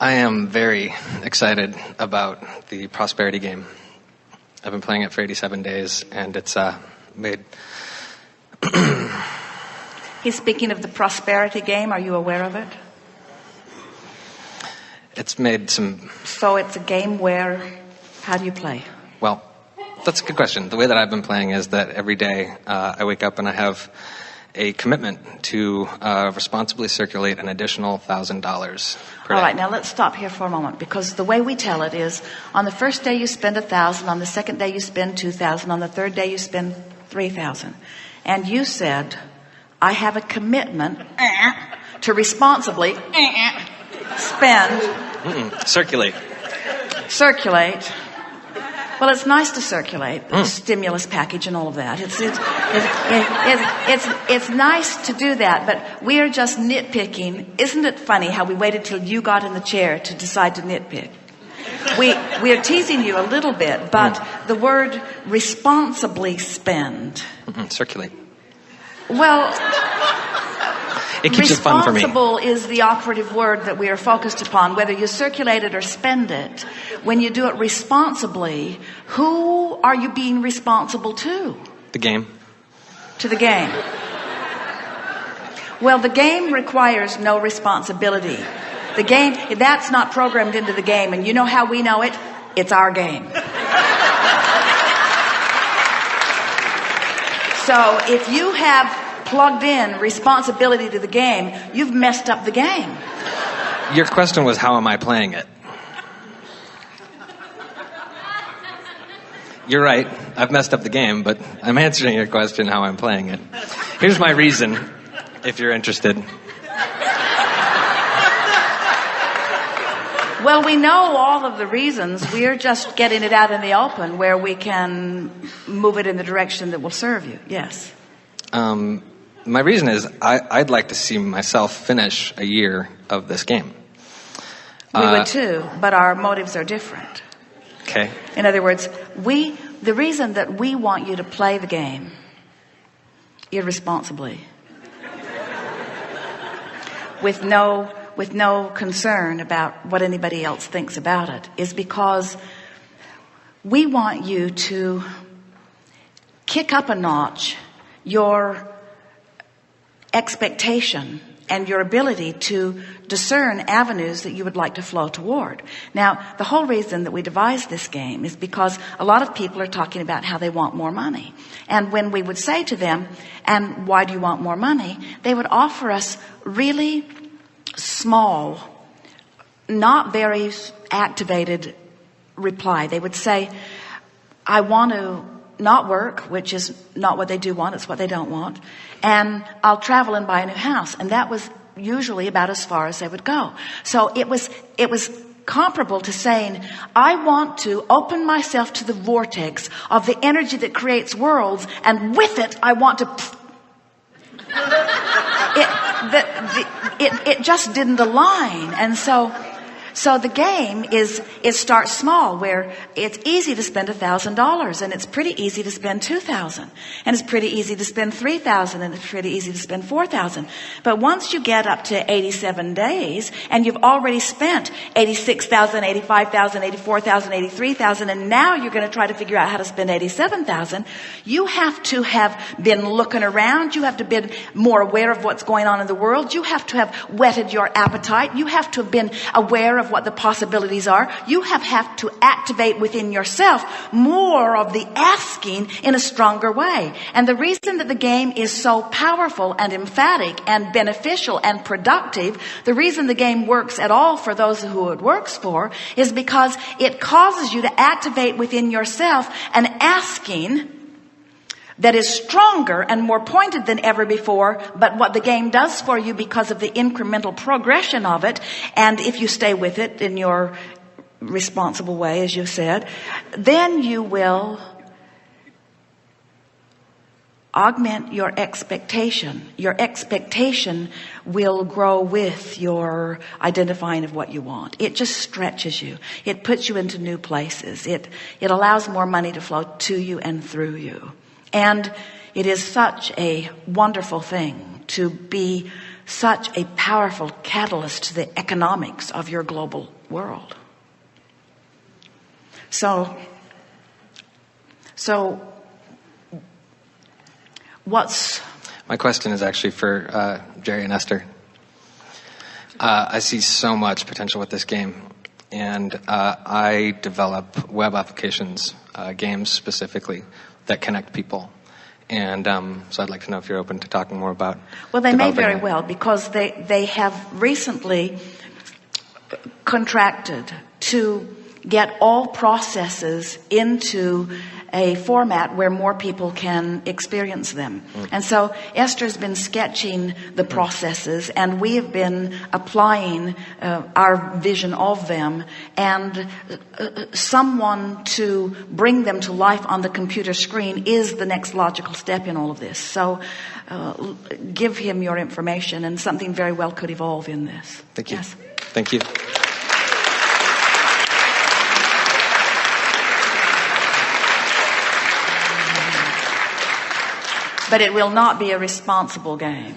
I am very excited about the prosperity game. I've been playing it for 87 days, and it's made... He's speaking of the prosperity game. Are you aware of it? It's made some... So it's a game where... How do you play? Well, that's a good question. The way that I've been playing is that every day I wake up and I have a commitment to responsibly circulate an additional $1,000 per day. All right, now let's stop here for a moment, because the way we tell it is on the first day you spend $1,000, on the second day you spend $2,000, on the third day you spend $3,000. And you said, I have a commitment to responsibly spend... Circulate. Well, it's nice to circulate, the stimulus package and all of that. It's nice to do that, but we are just nitpicking. Isn't it funny how we waited till you got in the chair to decide to nitpick? We are teasing you a little bit, but the word responsibly spend. Circulate. Well... It keeps it fun for me. Responsible is the operative word that we are focused upon, whether you circulate it or spend it. When you do it responsibly, who are you being responsible to? The game. To the game. Well, the game requires no responsibility. The game, that's not programmed into the game, and you know how we know it? It's our game. So if you have plugged in responsibility to the game, you've messed up the game. Your question was, how am I playing it? You're right, I've messed up the game, but I'm answering your question how I'm playing it. Here's my reason, if you're interested. Well, we know all of the reasons. We're just getting it out in the open where we can move it in the direction that will serve you. Yes. My reason is I'd like to see myself finish a year of this game. We would too, but our motives are different. Okay. In other words, the reason that we want you to play the game irresponsibly, with no concern about what anybody else thinks about it, is because we want you to kick up a notch your expectation and your ability to discern avenues that you would like to flow toward. Now, the whole reason that we devised this game is because a lot of people are talking about how they want more money. And when we would say to them, and why do you want more money? They would offer us really small, not very activated reply. They would say, I want to not work, which is not what they do want, it's what they don't want, and I'll travel and buy a new house. And that was usually about as far as they would go. So it was comparable to saying, I want to open myself to the vortex of the energy that creates worlds, and with it I want to... It just didn't align. And so the game it starts small, where it's easy to spend $1,000, and it's pretty easy to spend $2,000, and it's pretty easy to spend $3,000, and it's pretty easy to spend $4,000. But once you get up to 87 days, and you've already spent $86,000, $85,000, $84,000, $83,000, and now you're going to try to figure out how to spend $87,000, you have to have been looking around. You have to be more aware of what's going on in the world. You have to have whetted your appetite. You have to have been aware of what the possibilities are. You have to activate within yourself more of the asking in a stronger way. And the reason that the game is so powerful and emphatic and beneficial and productive, the reason the game works at all for those who it works for, is because it causes you to activate within yourself an asking that is stronger and more pointed than ever before. But what the game does for you, because of the incremental progression of it, and if you stay with it in your responsible way, as you said, then you will augment your expectation. Your expectation will grow with your identifying of what you want. It just stretches you. It puts you into new places. It allows more money to flow to you and through you. And it is such a wonderful thing to be such a powerful catalyst to the economics of your global world. So what's... My question is actually for Jerry and Esther. I see so much potential with this game, and I develop web applications, games specifically, that connect people. And so I'd like to know if you're open to talking more about... Well, they may very that. well, because they have recently contracted to get all processes into a format where more people can experience them. And so Esther's been sketching the processes, and we have been applying our vision of them, and someone to bring them to life on the computer screen is the next logical step in all of this. So give him your information, and something very well could evolve in this. Thank you. Yes. Thank you. But it will not be a responsible game.